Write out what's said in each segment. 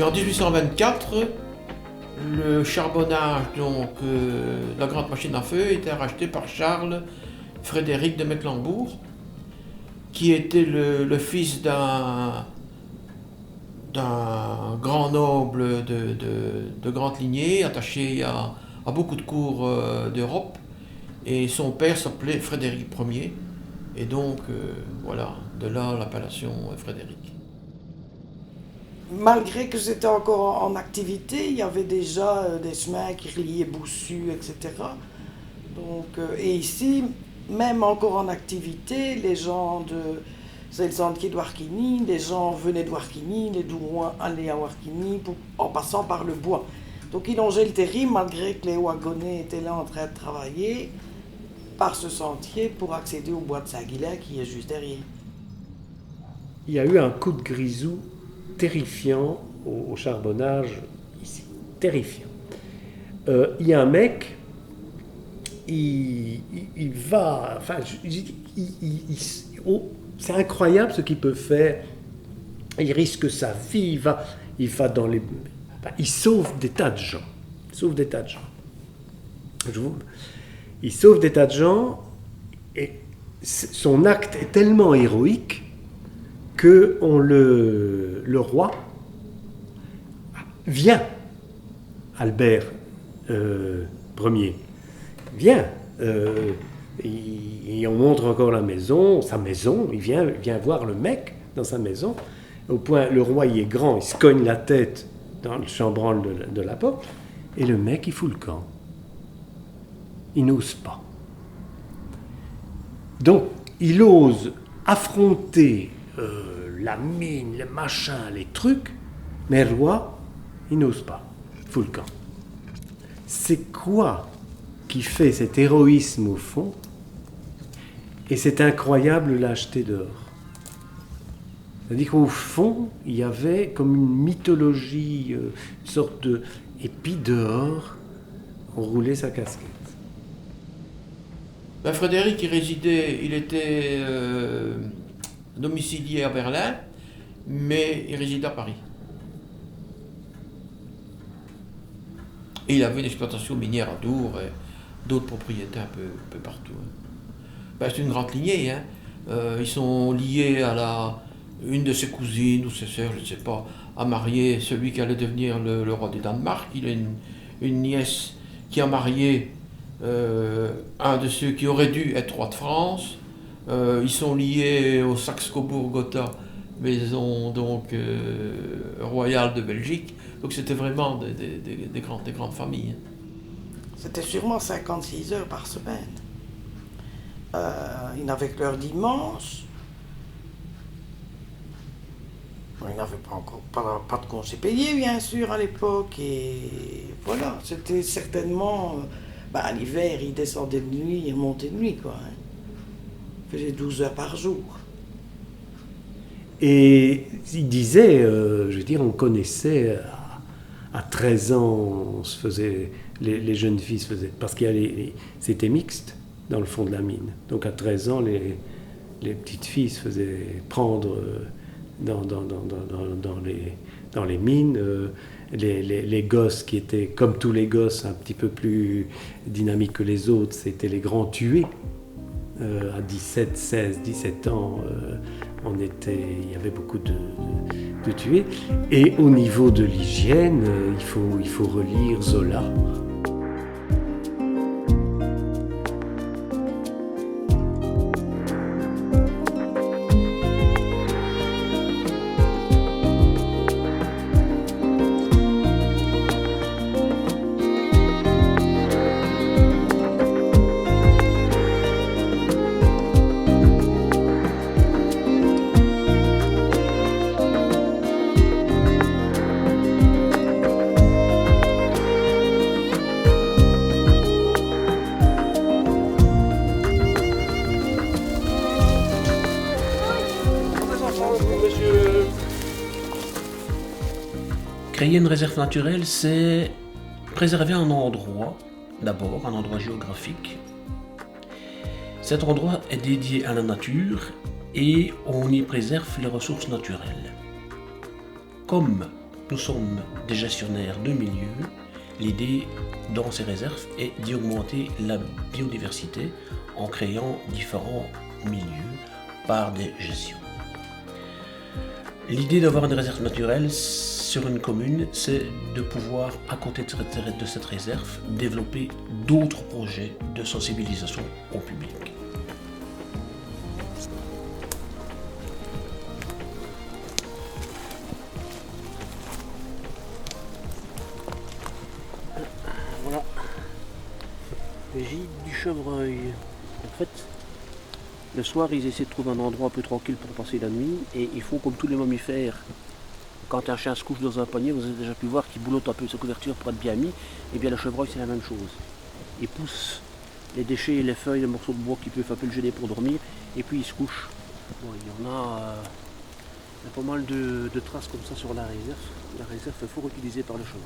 en 1824, le charbonnage, donc la grande machine à feu, était racheté par Charles Frédéric de Mecklembourg, qui était le fils d'un grand noble de grande lignée, attaché à beaucoup de cours d'Europe. Et son père s'appelait Frédéric Ier. Et donc, voilà, de là l'appellation Frédéric. Malgré que c'était encore en activité, il y avait déjà des chemins qui reliaient Boussu, etc. Donc, et ici, même encore en activité, les gens de... C'est le sentier de Warquigny, les gens venaient de Warquigny, les Dourouins allaient à Warquigny en passant par le bois. Donc ils longeaient le terri malgré que les wagonnets étaient là en train de travailler par ce sentier pour accéder au bois de Saint-Guilain qui est juste derrière. Il y a eu un coup de grisou terrifiant au charbonnage ici, terrifiant. Il y a un mec, il va, enfin, c'est incroyable ce qu'il peut faire. Il risque sa vie, il va dans les, il sauve des tas de gens, il sauve des tas de gens. Il sauve des tas de gens et son acte est tellement héroïque que le roi vient, Albert Ier, vient, et on montre encore la maison, sa maison, il vient voir le mec dans sa maison, au point, le roi il est grand, il se cogne la tête dans le chambranle de la porte, et le mec il fout le camp. Il n'ose pas. Donc, il ose affronter la mine, les machins, les trucs, mais le roi, il n'ose pas. Il fout le camp. C'est quoi qui fait cet héroïsme au fond et cette incroyable lâcheté dehors? C'est-à-dire qu'au fond, il y avait comme une mythologie, une sorte de... Et puis dehors, on roulait sa casquette. Ben Frédéric, il était domicilié à Berlin, mais il résidait à Paris. Et il avait une exploitation minière à Dour et d'autres propriétés un peu partout. Ben, c'est une grande lignée. Hein. Ils sont liés à une de ses cousines ou ses sœurs, je ne sais pas, a marié celui qui allait devenir le roi du Danemark. Il a une nièce qui a marié un de ceux qui auraient dû être roi de France. Ils sont liés au Saxe-Cobourg-Gotha, maison donc royale de Belgique. Donc c'était vraiment des grandes familles. C'était sûrement 56 heures par semaine. Ils n'avaient que leur dimanche. Ils n'avaient pas encore pas de congé payé, bien sûr, à l'époque. Et voilà, c'était certainement... à l'hiver, ils descendaient de nuit, ils remontaient de nuit, quoi. Hein. Ils faisaient 12 heures par jour. Et il disait, je veux dire, on connaissait, à 13 ans, on se faisait, les jeunes filles se faisaient, parce c'était mixte dans le fond de la mine. Donc à 13 ans, les petites filles se faisaient prendre dans les mines. Les gosses qui étaient, comme tous les gosses, un petit peu plus dynamiques que les autres, c'était les grands tués. À 17, 16, 17 ans, il y avait beaucoup de tués. Et au niveau de l'hygiène, il faut relire Zola. Créer une réserve naturelle, c'est préserver un endroit, d'abord un endroit géographique. Cet endroit est dédié à la nature et on y préserve les ressources naturelles, comme nous sommes des gestionnaires de milieux. L'idée dans ces réserves est d'y augmenter la biodiversité en créant différents milieux par des gestions. L'idée d'avoir une réserve naturelle sur une commune, c'est de pouvoir, à côté de cette réserve, développer d'autres projets de sensibilisation au public. Voilà, le gîte du chevreuil. En fait, le soir, ils essaient de trouver un endroit un peu tranquille pour passer la nuit, et ils font comme tous les mammifères. Quand un chien se couche dans un panier, vous avez déjà pu voir qu'il boulotte un peu sa couverture pour être bien mis, et bien le chevreuil c'est la même chose. Il pousse les déchets, les feuilles, les morceaux de bois qui peuvent un peu le gêner pour dormir, et puis il se couche. Bon, il y a pas mal de traces comme ça sur la réserve. La réserve est fort utilisée par le chevreuil.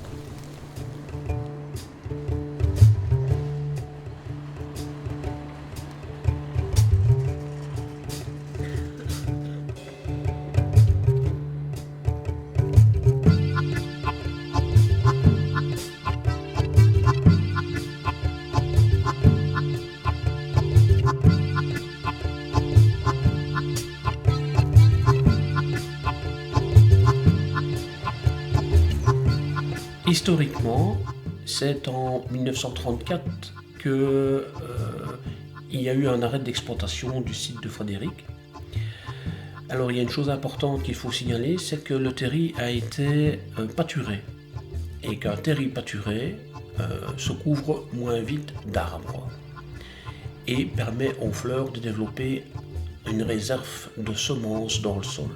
Historiquement, c'est en 1934 que il y a eu un arrêt d'exploitation du site de Frédéric. Alors il y a une chose importante qu'il faut signaler, c'est que le terri a été pâturé, et qu'un terri pâturé se couvre moins vite d'arbres et permet aux fleurs de développer une réserve de semences dans le sol.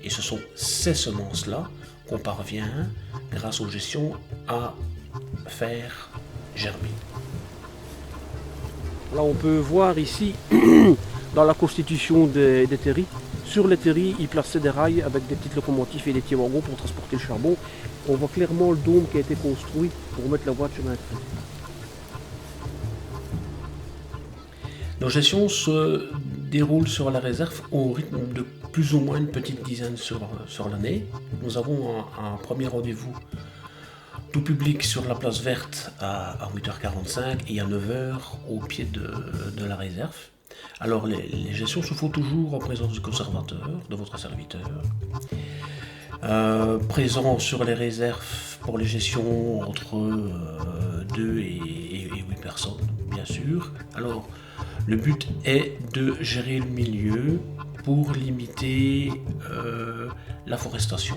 Et ce sont ces semences-là qu'on parvient, grâce aux gestions, à faire germer. Là, on peut voir ici, dans la constitution des terris, sur les terris, ils plaçaient des rails avec des petites locomotives et des petits wagons pour transporter le charbon. On voit clairement le dôme qui a été construit pour mettre la voie de chemin de fer. Nos gestions se déroulent sur la réserve au rythme de plus ou moins une petite dizaine sur l'année. Nous avons un premier rendez-vous tout public sur la place verte à 8h45 et à 9h au pied de la réserve. Alors les gestions se font toujours en présence du conservateur, de votre serviteur. Présent sur les réserves pour les gestions entre 2 et 8 personnes, bien sûr. Alors, le but est de gérer le milieu pour limiter la forestation,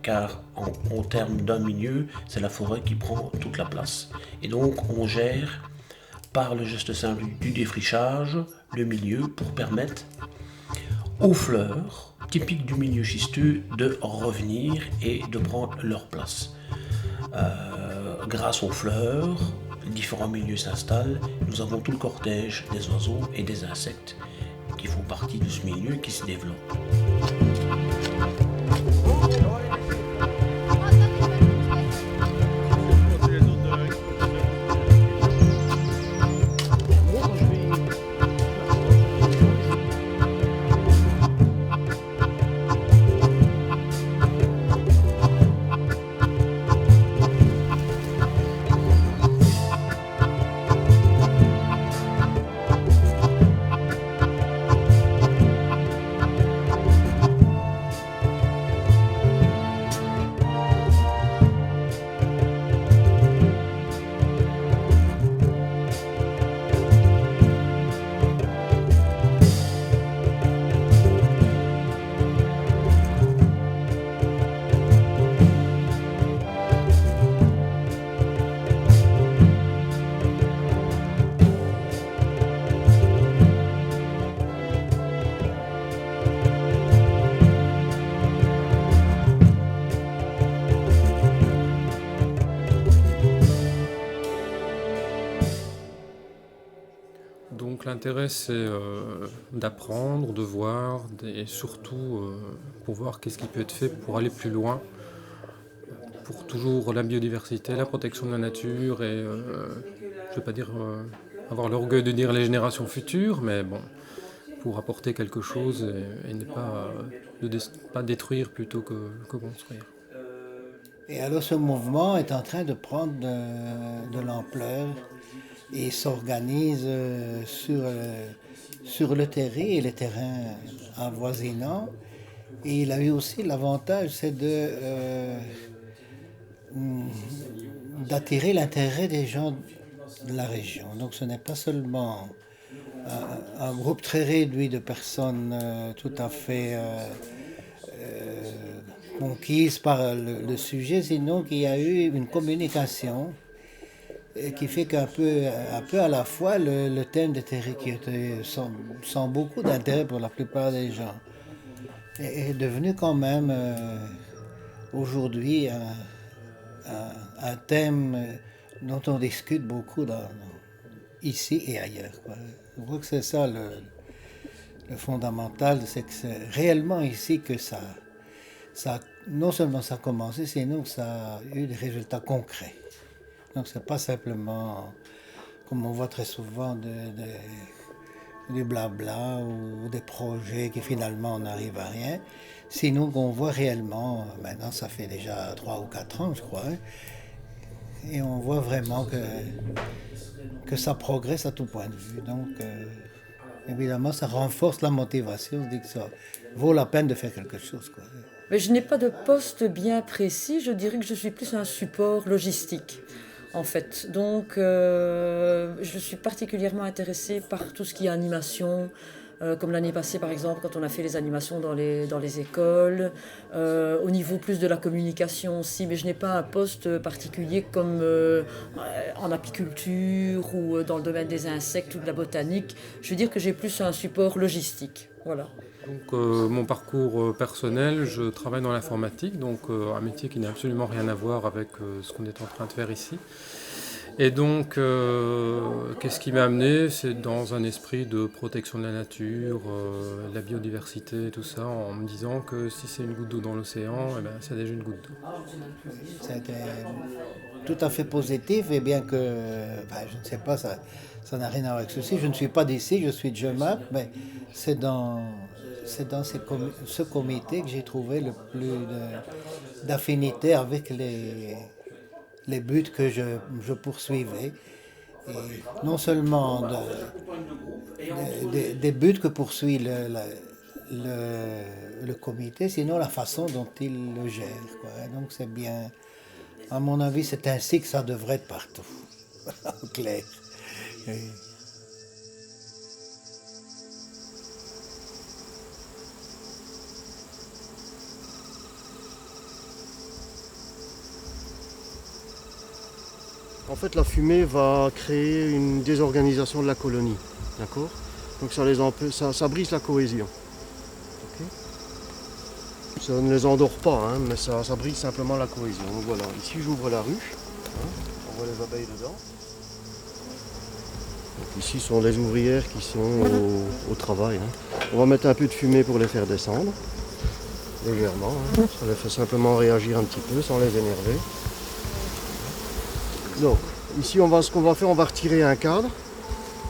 car en termes d'un milieu, c'est la forêt qui prend toute la place. Et donc, on gère par le geste simple du défrichage le milieu pour permettre aux fleurs typiques du milieu schisteux de revenir et de prendre leur place. Grâce aux fleurs, différents milieux s'installent. Nous avons tout le cortège des oiseaux et des insectes qui font partie de ce milieu qui se développe. Donc l'intérêt c'est d'apprendre, de voir et surtout pour voir qu'est-ce qui peut être fait pour aller plus loin, pour toujours la biodiversité, la protection de la nature et je ne vais pas dire avoir l'orgueil de dire les générations futures, mais bon, pour apporter quelque chose et ne pas, pas détruire plutôt que construire. Et alors ce mouvement est en train de prendre de l'ampleur et s'organise sur le terrain et les terrains avoisinants. Et il a eu aussi l'avantage, c'est d'attirer l'intérêt des gens de la région. Donc ce n'est pas seulement un groupe très réduit de personnes tout à fait conquises par le sujet, sinon qu'il y a eu une communication qui fait qu'un peu à la fois, le thème des terrains qui était sans beaucoup d'intérêt pour la plupart des gens est devenu quand même aujourd'hui un thème dont on discute beaucoup ici et ailleurs, quoi. Je crois que c'est ça le fondamental, c'est que c'est réellement ici que ça non seulement ça a commencé, sinon que ça a eu des résultats concrets. Donc c'est pas simplement, comme on voit très souvent, du blabla ou des projets qui finalement n'arrivent à rien. Sinon qu'on voit réellement, maintenant ça fait déjà 3 ou 4 ans je crois, hein, et on voit vraiment que ça progresse à tout point de vue. Donc évidemment ça renforce la motivation, on se dit que ça vaut la peine de faire quelque chose, quoi. Mais je n'ai pas de poste bien précis, je dirais que je suis plus un support logistique. En fait. Donc, je suis particulièrement intéressée par tout ce qui est animation, comme l'année passée par exemple, quand on a fait les animations dans les écoles, au niveau plus de la communication aussi, mais je n'ai pas un poste particulier comme en apiculture ou dans le domaine des insectes ou de la botanique. Je veux dire que j'ai plus un support logistique. Voilà. Donc mon parcours personnel, je travaille dans l'informatique, donc un métier qui n'a absolument rien à voir avec ce qu'on est en train de faire ici. Et donc, qu'est-ce qui m'a amené? C'est dans un esprit de protection de la nature, de la biodiversité et tout ça, en me disant que si c'est une goutte d'eau dans l'océan, eh ben, c'est déjà une goutte d'eau. C'était tout à fait positif, et bien que, je ne sais pas, ça n'a rien à voir avec ceci. Je ne suis pas d'ici, je suis de Jemappes, mais c'est dans ce comité que j'ai trouvé le plus d'affinité avec les buts que je poursuivais. Et non seulement des buts que poursuit le comité, sinon la façon dont il le gère, quoi. Donc c'est bien, à mon avis, c'est ainsi que ça devrait être partout, en clair. En fait, la fumée va créer une désorganisation de la colonie, d'accord? Donc ça brise la cohésion. Okay. Ça ne les endort pas, hein, mais ça brise simplement la cohésion. Donc voilà, ici j'ouvre la ruche, hein, on voit les abeilles dedans. Donc ici sont les ouvrières qui sont au travail, hein. On va mettre un peu de fumée pour les faire descendre, légèrement, hein. Ça les fait simplement réagir un petit peu sans les énerver. Donc, ici, ce qu'on va faire, on va retirer un cadre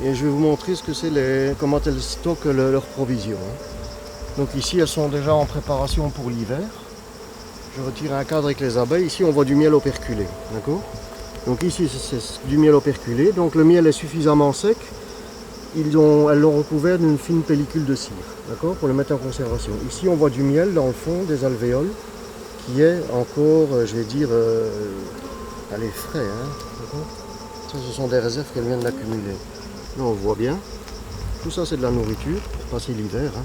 et je vais vous montrer ce que c'est comment elles stockent leurs provisions. Donc ici, elles sont déjà en préparation pour l'hiver. Je retire un cadre avec les abeilles. Ici, on voit du miel operculé, d'accord? Donc ici, c'est du miel operculé. Donc le miel est suffisamment sec. Elles l'ont recouvert d'une fine pellicule de cire, d'accord, pour le mettre en conservation. Ici, on voit du miel dans le fond des alvéoles qui est encore, je vais dire, elle est frais, hein, d'accord. Ça, ce sont des réserves qu'elles viennent d'accumuler. Là, on voit bien. Tout ça, c'est de la nourriture pour passer l'hiver, hein.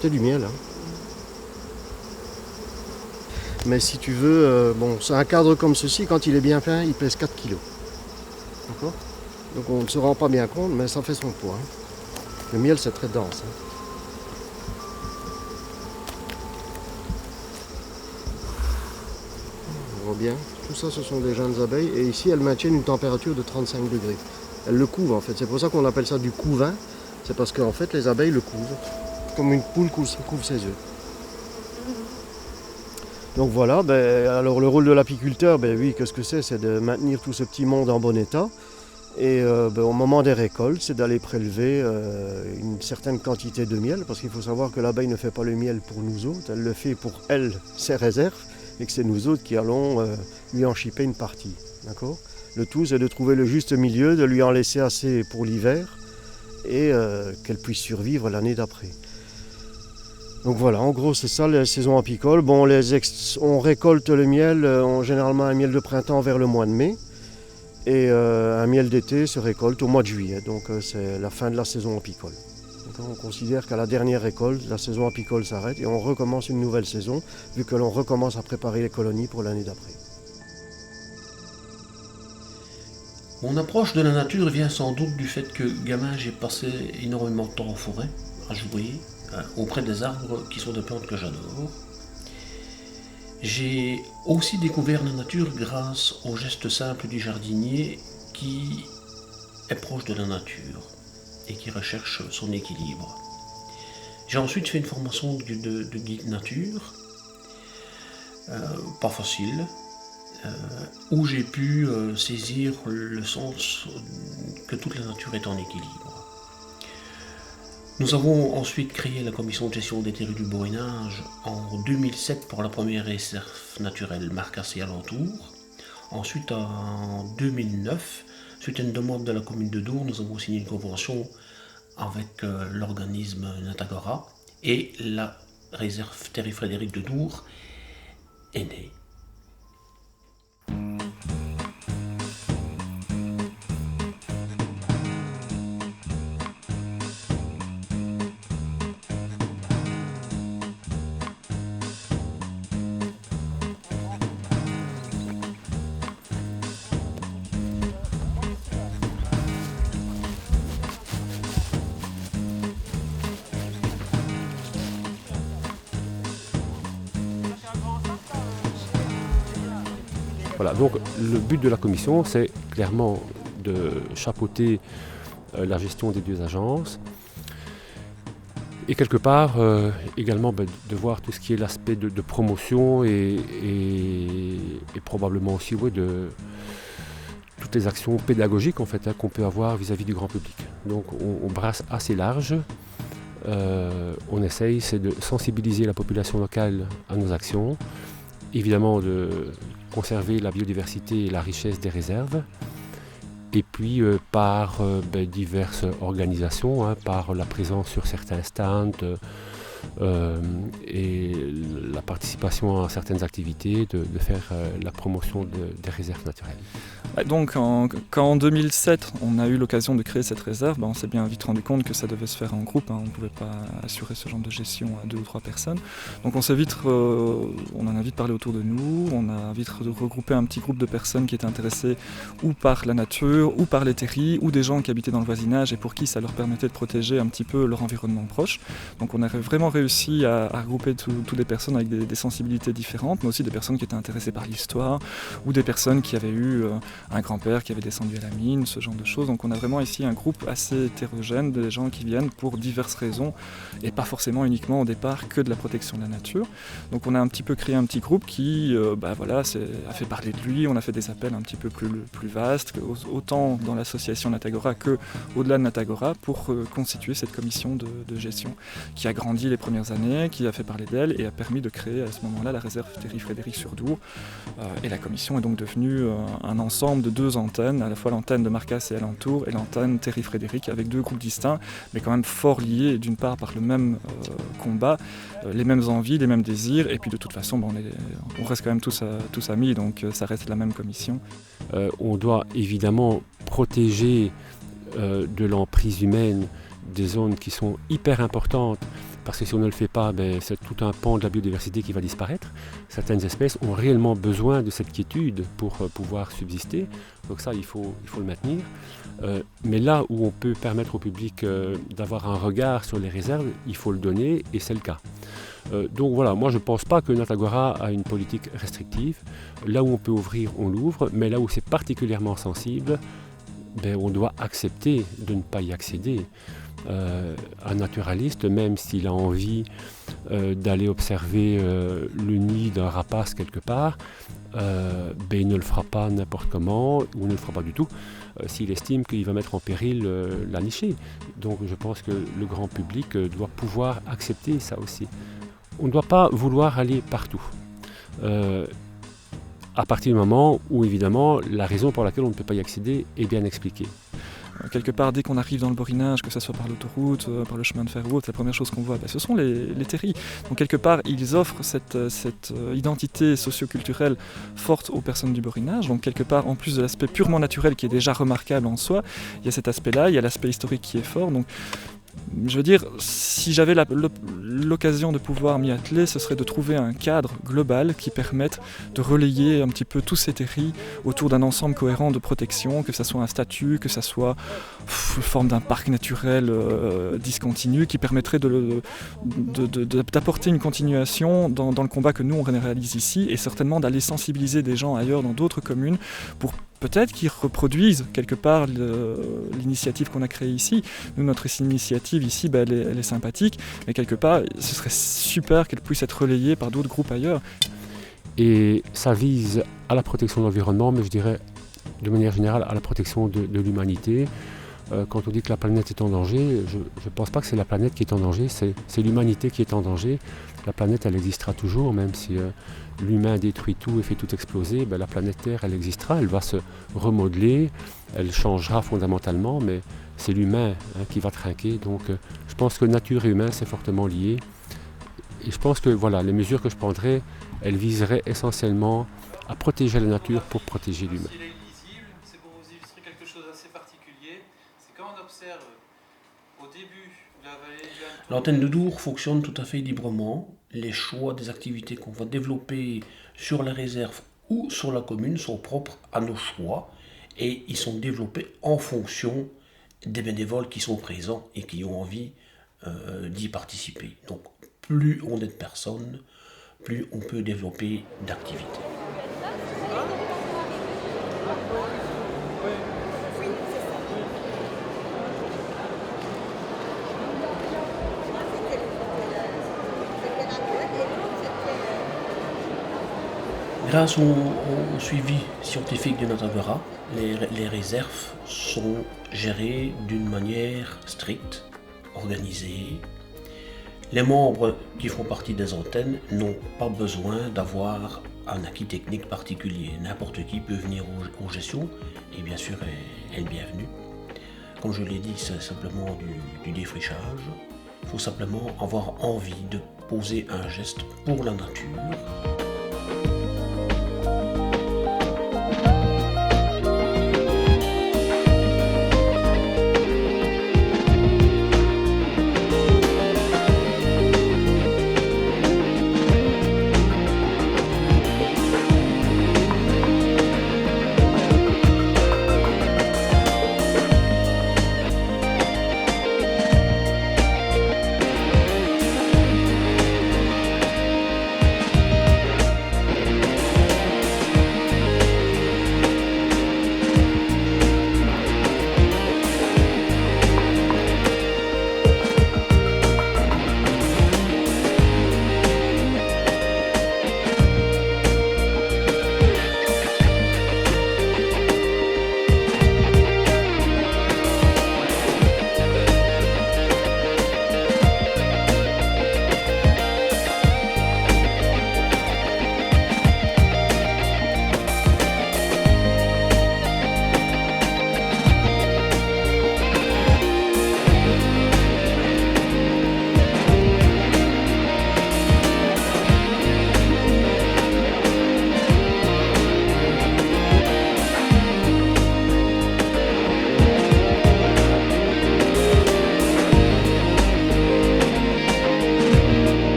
C'est du miel, hein. Mais si tu veux, c'est un cadre comme ceci, quand il est bien plein, il pèse 4 kg. D'accord? Donc on ne se rend pas bien compte, mais ça fait son poids, hein. Le miel, c'est très dense, hein. On voit bien. Tout ça, ce sont des jeunes abeilles. Et ici, elles maintiennent une température de 35 degrés. Elles le couvent, en fait. C'est pour ça qu'on appelle ça du couvain. C'est parce qu'en fait, les abeilles le couvent. Comme une poule couvre ses œufs. Donc voilà, alors le rôle de l'apiculteur, oui, qu'est-ce que c'est? C'est de maintenir tout ce petit monde en bon état. Et au moment des récoltes, c'est d'aller prélever une certaine quantité de miel. Parce qu'il faut savoir que l'abeille ne fait pas le miel pour nous autres. Elle le fait pour elle, ses réserves. et que c'est nous autres qui allons lui en chipper une partie. D'accord ? Le tout, c'est de trouver le juste milieu, de lui en laisser assez pour l'hiver et qu'elle puisse survivre l'année d'après. Donc voilà, en gros, c'est ça la saison apicole. Bon, on récolte le miel, généralement un miel de printemps vers le mois de mai. Et un miel d'été se récolte au mois de juillet. Donc c'est la fin de la saison apicole. Donc, on considère qu'à la dernière récolte, la saison apicole s'arrête et on recommence une nouvelle saison, vu que l'on recommence à préparer les colonies pour l'année d'après. Mon approche de la nature vient sans doute du fait que, gamin, j'ai passé énormément de temps en forêt, à jouer, auprès des arbres qui sont des plantes que j'adore. J'ai aussi découvert la nature grâce au geste simple du jardinier qui est proche de la nature et qui recherche son équilibre. J'ai ensuite fait une formation de guide nature, pas facile, où j'ai pu saisir le sens que toute la nature est en équilibre. Nous avons ensuite créé la commission de gestion des terrils du Borinage en 2007 pour la première réserve naturelle Marcasse et alentours. Ensuite, en 2009, suite à une demande de la commune de Dour, nous avons signé une convention avec l'organisme Natagora et la réserve Thierry Frédéric de Dour est née. Voilà, donc le but de la commission, c'est clairement de chapeauter la gestion des deux agences et quelque part également de voir tout ce qui est l'aspect de promotion et probablement aussi de toutes les actions pédagogiques en fait, qu'on peut avoir vis-à-vis du grand public. Donc on brasse assez large, on essaye c'est de sensibiliser la population locale à nos actions, évidemment de conserver la biodiversité et la richesse des réserves, et puis par diverses organisations, par la présence sur certains stands et la participation à certaines activités, de faire la promotion des réserves naturelles. Donc quand en 2007 on a eu l'occasion de créer cette réserve, on s'est bien vite rendu compte que ça devait se faire en groupe, on ne pouvait pas assurer ce genre de gestion à 2 ou 3 personnes. Donc on en a vite parlé autour de nous, on a vite regroupé un petit groupe de personnes qui étaient intéressées ou par la nature, ou par les terrils, ou des gens qui habitaient dans le voisinage et pour qui ça leur permettait de protéger un petit peu leur environnement proche. Donc on a vraiment réussi à regrouper toutes des personnes avec des sensibilités différentes, mais aussi des personnes qui étaient intéressées par l'histoire, ou des personnes qui avaient eu un grand-père qui avait descendu à la mine, ce genre de choses. Donc on a vraiment ici un groupe assez hétérogène, des gens qui viennent pour diverses raisons et pas forcément uniquement au départ que de la protection de la nature. Donc on a un petit peu créé un petit groupe qui a fait parler de lui, on a fait des appels un petit peu plus vastes, autant dans l'association Natagora que au-delà de Natagora pour constituer cette commission de gestion qui a grandi les premières années, qui a fait parler d'elle et a permis de créer à ce moment-là la réserve Thierry Frédéric sur Dour. Et la commission est donc devenue un ensemble de 2 antennes, à la fois l'antenne de Marcasse et alentour et l'antenne Thierry Frédéric, avec 2 groupes distincts, mais quand même fort liés, d'une part par le même combat, les mêmes envies, les mêmes désirs, et puis de toute façon, on reste quand même tous amis, donc ça reste la même commission. On doit évidemment protéger de l'emprise humaine des zones qui sont hyper importantes, parce que si on ne le fait pas, c'est tout un pan de la biodiversité qui va disparaître. Certaines espèces ont réellement besoin de cette quiétude pour pouvoir subsister, donc ça il faut le maintenir. Mais là où on peut permettre au public d'avoir un regard sur les réserves, il faut le donner et c'est le cas. Donc voilà, moi je ne pense pas que Natagora a une politique restrictive. Là où on peut ouvrir, on l'ouvre, mais là où c'est particulièrement sensible, on doit accepter de ne pas y accéder. Un naturaliste, même s'il a envie d'aller observer le nid d'un rapace quelque part, il ne le fera pas n'importe comment, ou ne le fera pas du tout, s'il estime qu'il va mettre en péril la nichée. Donc je pense que le grand public doit pouvoir accepter ça aussi. On ne doit pas vouloir aller partout. à partir du moment où, évidemment, la raison pour laquelle on ne peut pas y accéder est bien expliquée. Quelque part, dès qu'on arrive dans le Borinage, que ce soit par l'autoroute, par le chemin de fer ou autre, la première chose qu'on voit, ce sont les terris. Donc quelque part, ils offrent cette identité socio-culturelle forte aux personnes du Borinage. Donc quelque part, en plus de l'aspect purement naturel qui est déjà remarquable en soi, il y a cet aspect-là, il y a l'aspect historique qui est fort. Donc je veux dire, si j'avais l'occasion de pouvoir m'y atteler, ce serait de trouver un cadre global qui permette de relayer un petit peu tous ces terris autour d'un ensemble cohérent de protection, que ce soit un statut, que ce soit une forme d'un parc naturel discontinu, qui permettrait d'apporter une continuation dans le combat que nous on réalise ici, et certainement d'aller sensibiliser des gens ailleurs dans d'autres communes pour peut-être qu'ils reproduisent quelque part l'initiative qu'on a créée ici. Nous, notre initiative ici, elle est sympathique, mais quelque part, ce serait super qu'elle puisse être relayée par d'autres groupes ailleurs. Et ça vise à la protection de l'environnement, mais je dirais de manière générale à la protection de l'humanité. Quand on dit que la planète est en danger, je ne pense pas que c'est la planète qui est en danger, c'est l'humanité qui est en danger. La planète, elle existera toujours, même si l'humain détruit tout et fait tout exploser, la planète Terre, elle existera, elle va se remodeler, elle changera fondamentalement, mais c'est l'humain qui va trinquer. Donc je pense que nature et humain, c'est fortement lié. Et je pense que voilà, les mesures que je prendrais, elles viseraient essentiellement à protéger la nature pour protéger l'humain. C'est pour vous illustrer quelque chose d'assez particulier. C'est quand on observe au début de la vallée. L'antenne de Dour fonctionne tout à fait librement. Les choix des activités qu'on va développer sur la réserve ou sur la commune sont propres à nos choix et ils sont développés en fonction des bénévoles qui sont présents et qui ont envie d'y participer. Donc plus on est de personnes, plus on peut développer d'activités. Grâce au suivi scientifique de Natavera, les réserves sont gérées d'une manière stricte, organisée. Les membres qui font partie des antennes n'ont pas besoin d'avoir un acquis technique particulier. N'importe qui peut venir aux gestions et bien sûr est le bienvenu. Comme je l'ai dit, c'est simplement du défrichage. Il faut simplement avoir envie de poser un geste pour la nature.